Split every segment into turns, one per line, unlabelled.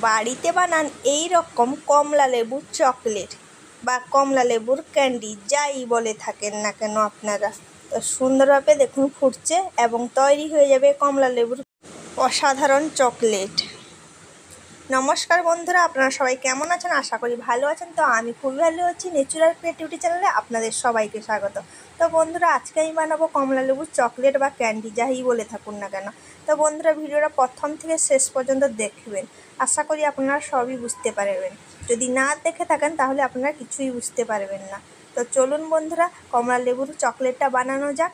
বাড়িতে বানান এই রকম কমলা লেবুর চকলেট বা কমলা লেবুর ক্যান্ডি যাই বলে থাকেন না কেন আপনারা। তো সুন্দরভাবে দেখুন ফুটছে এবং তৈরি হয়ে যাবে কমলা লেবুর অসাধারণ চকলেট। নমস্কার বন্ধুরা, আপনারা সবাই কেমন আছেন? আশা করি ভালো আছেন। তো আমি খুবই ভালো আছি। ন্যাচুরাল ক্রিয়েটিভিটি চ্যানেলে আপনাদের সবাইকে স্বাগত। তো বন্ধুরা, আজকে আমি বানাবো কমলা লেবুর চকলেট বা ক্যান্ডি যাই বলে থাকুন না কেন। তো বন্ধুরা, ভিডিওটা প্রথম থেকে শেষ পর্যন্ত দেখবেন, আশা করি আপনারা সবই বুঝতে পারবেন। যদি না দেখে থাকেন তাহলে আপনারা কিছুই বুঝতে পারবেন না। তো চলুন বন্ধুরা, কমলা লেবুর চকলেটটা বানানো যাক।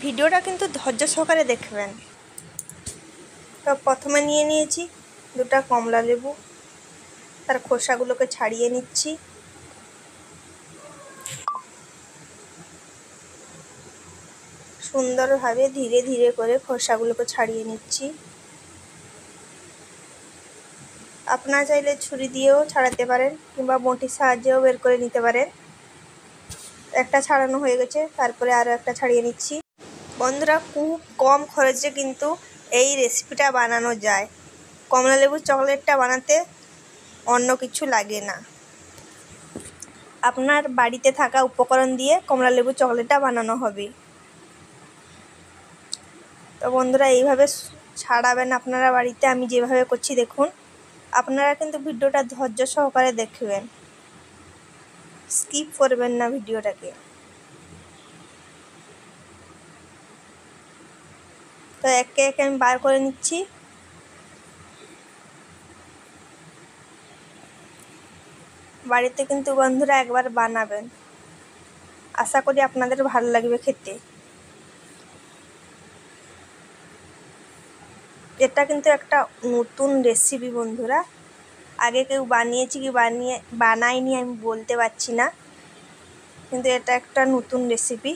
ভিডিওটা কিন্তু ধৈর্য সহকারে দেখবেন। তো প্রথমে নিয়ে নিয়েছি দুটা কমলা লেবু, তার খোসাগুলোকে ছাড়িয়ে নিচ্ছি। সুন্দরভাবে ধীরে ধীরে করে খোসাগুলোকে ছাড়িয়ে নিচ্ছি। আপনারা চাইলে ছুরি দিয়েও ছাড়াতে পারেন কিংবা বঁটির সাহায্যেও বের করে নিতে পারেন। একটা ছাড়ানো হয়ে গেছে, তারপরে আরও একটা ছাড়িয়ে নিচ্ছি। বন্ধুরা, খুব কম খরচে কিন্তু এই রেসিপিটা বানানো যায়। কমলা লেবুর চকলেটটা বানাতে অন্য কিছু লাগে না। আপনার বাড়িতে থাকা উপকরণ দিয়ে কমলা লেবুর চকলেটটা বানানো হবে। তো বন্ধুরা, এইভাবে ছাড়াবেন আপনারা বাড়িতে, আমি যেভাবে করছি দেখুন। আপনারা কিন্তু ভিডিওটা ধৈর্য সহকারে দেখবেন, স্কিপ করবেন না ভিডিওটাকে। তো একে একে আমি বার করে নিচ্ছি। বাড়িতে কিন্তু বন্ধুরা একবার বানাবেন, আশা করি আপনাদের ভালো লাগবে খেতে। এটা কিন্তু একটা নতুন রেসিপি বন্ধুরা, আগে কেউ বানিয়েছি কি বানায়নি আমি বলতে পারছি না, কিন্তু এটা একটা নতুন রেসিপি।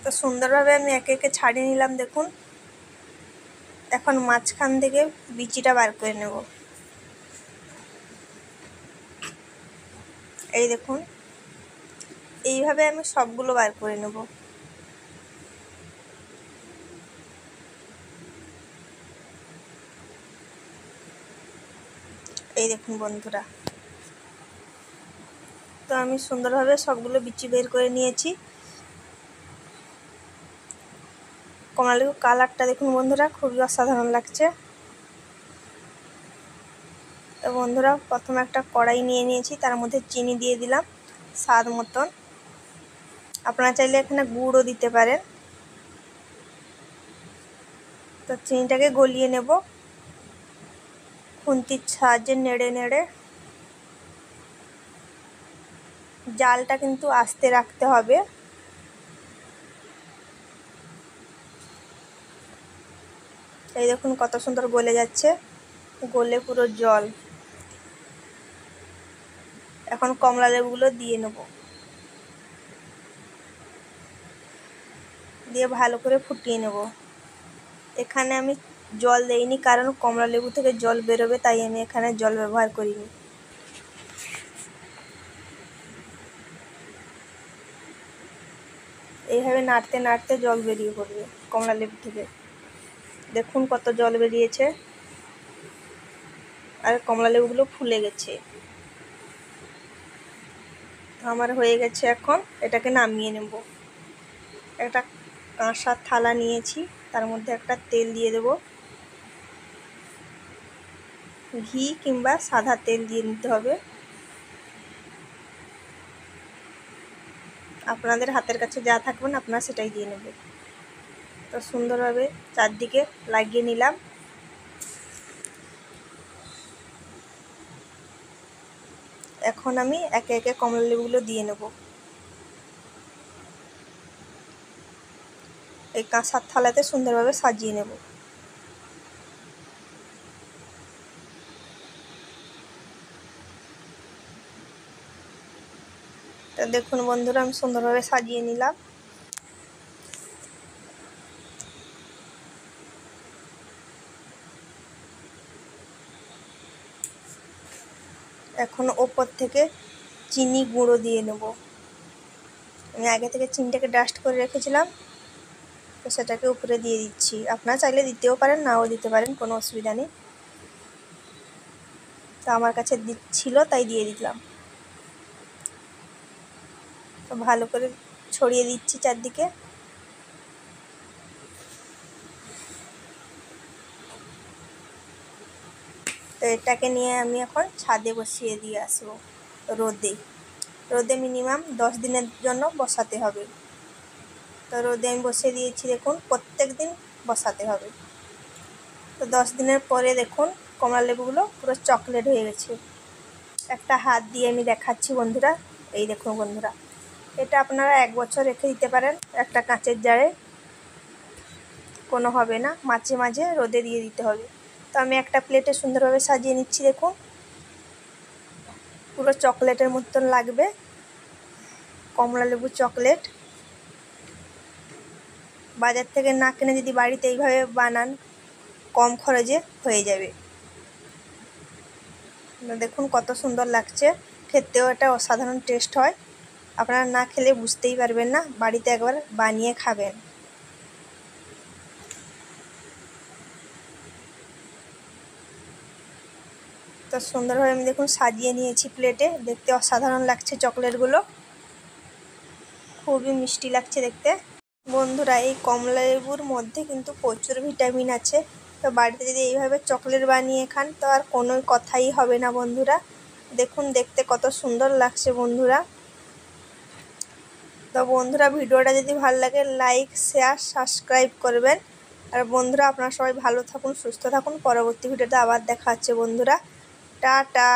তো সুন্দরভাবে আমি একে একে ছাড়িয়ে নিলাম দেখুন। এখন মাঝখান থেকে বিচিটা বার করে নেব। এই দেখুন, এইভাবে আমি সবগুলো বার করে নেব। এই দেখুন বন্ধুরা, তো আমি সুন্দরভাবে সবগুলো বিচি বের করে নিয়েছি। কমলা লেবুর কালারটা দেখুন বন্ধুরা, খুবই অসাধারণ লাগছে। তো বন্ধুরা, প্রথমে একটা কড়াই নিয়ে নিয়েছি, তার মধ্যে চিনি দিয়ে দিলাম স্বাদ মতন। আপনারা চাইলে এখানে গুড়ও দিতে পারেন। তো চিনিটাকে গলিয়ে নেব খুন্তির সাহায্যে নেড়ে নেড়ে। জালটা কিন্তু আস্তে রাখতে হবে। এই দেখুন কত সুন্দর গলে যাচ্ছে, গলে পুরো জল। এখন কমলা লেবুগুলো দিয়ে নেব, দিয়ে ভালো করে ফুটিয়ে নেব। এখানে আমি জল দেইনি, কারণ কমলা লেবু থেকে জল বেরোবে, তাই আমি এখানে জল ব্যবহার করিনি। এইভাবে নাড়তে নাড়তে জল বেরিয়ে পড়বে কমলা লেবু থেকে। দেখুন কত জল বেরিয়েছে, আর কমলা লেবুগুলো ফুলে গেছে। আমার হয়ে গেছে, এখন এটাকে নামিয়ে নেব। একটা কাঁসার থালা নিয়েছি, তার মধ্যে একটা তেল দিয়ে দেব। ঘি কিংবা সাদা তেল দিয়ে নিতে হবে, আপনাদের হাতের কাছে যা থাকবেন আপনারা সেটাই দিয়ে নেবেন। তো সুন্দরভাবে চারদিকে লাগিয়ে নিলাম। এখন আমি একে একে কমলা লেবুগুলো দিয়ে নেব। এই কাঁসার থালাতে সুন্দরভাবে সাজিয়ে নেব। তো দেখুন বন্ধুরা, আমি সুন্দরভাবে সাজিয়ে নিলাম। এখন ওপর থেকে চিনি গুঁড়ো দিয়ে নেব। আমি আগে থেকে চিনিটাকে ডাস্ট করে রেখেছিলাম, তো সেটাকে উপরে দিয়ে দিচ্ছি। আপনারা চাইলে দিতেও পারেন, নাও দিতে পারেন, কোনো অসুবিধা নেই। তো আমার কাছে ছিল তাই দিয়ে দিলাম। তো ভালো করে ছড়িয়ে দিচ্ছি চারদিকে। তো এটাকে নিয়ে আমি এখন ছাদে বসিয়ে দিয়ে আসবো রোদে। রোদে মিনিমাম 10 দিনের জন্য বসাতে হবে। তো রোদে আমি বসিয়ে দিয়েছি, দেখুন প্রত্যেক দিন বসাতে হবে। তো 10 দিনের পরে দেখুন কমলা লেবুগুলো পুরো চকলেট হয়ে গেছে। একটা হাত দিয়ে আমি দেখাচ্ছি বন্ধুরা, এই দেখুন বন্ধুরা, এটা আপনারা 1 বছর রেখে দিতে পারেন একটা কাঁচের জারে, কোনো হবে না। মাঝে মাঝে রোদে দিয়ে দিতে হবে। তো আমি একটা প্লেটে সুন্দরভাবে সাজিয়ে নিচ্ছি, দেখুন পুরো চকলেটের মতন লাগবে, কমলা লেবু চকলেট। বাজার থেকে না কিনে যদি বাড়িতে এইভাবে বানান, কম খরচে হয়ে যাবে। দেখুন কত সুন্দর লাগছে, খেতেও এটা অসাধারণ টেস্ট হয়। আপনারা না খেলে বুঝতেই পারবেন না, বাড়িতে একবার বানিয়ে খাবেন। তো সুন্দরভাবে আমি দেখুন সাজিয়ে নিয়েছি প্লেটে, দেখতে অসাধারণ লাগছে চকলেটগুলো, খুবই মিষ্টি লাগছে দেখতে। বন্ধুরা এই কমলা লেবুর মধ্যে কিন্তু প্রচুর ভিটামিন আছে। তো বাড়িতে যদি এইভাবে চকলেট বানিয়ে খান তো আর কোনো কথাই হবে না বন্ধুরা। দেখুন দেখতে কত সুন্দর লাগছে বন্ধুরা। তো বন্ধুরা ভিডিওটা যদি ভালো লাগে লাইক শেয়ার সাবস্ক্রাইব করবেন। আর বন্ধুরা আপনারা সবাই ভালো থাকুন, সুস্থ থাকুন। পরবর্তী ভিডিওতে আবার দেখা হচ্ছে বন্ধুরা, টাটা।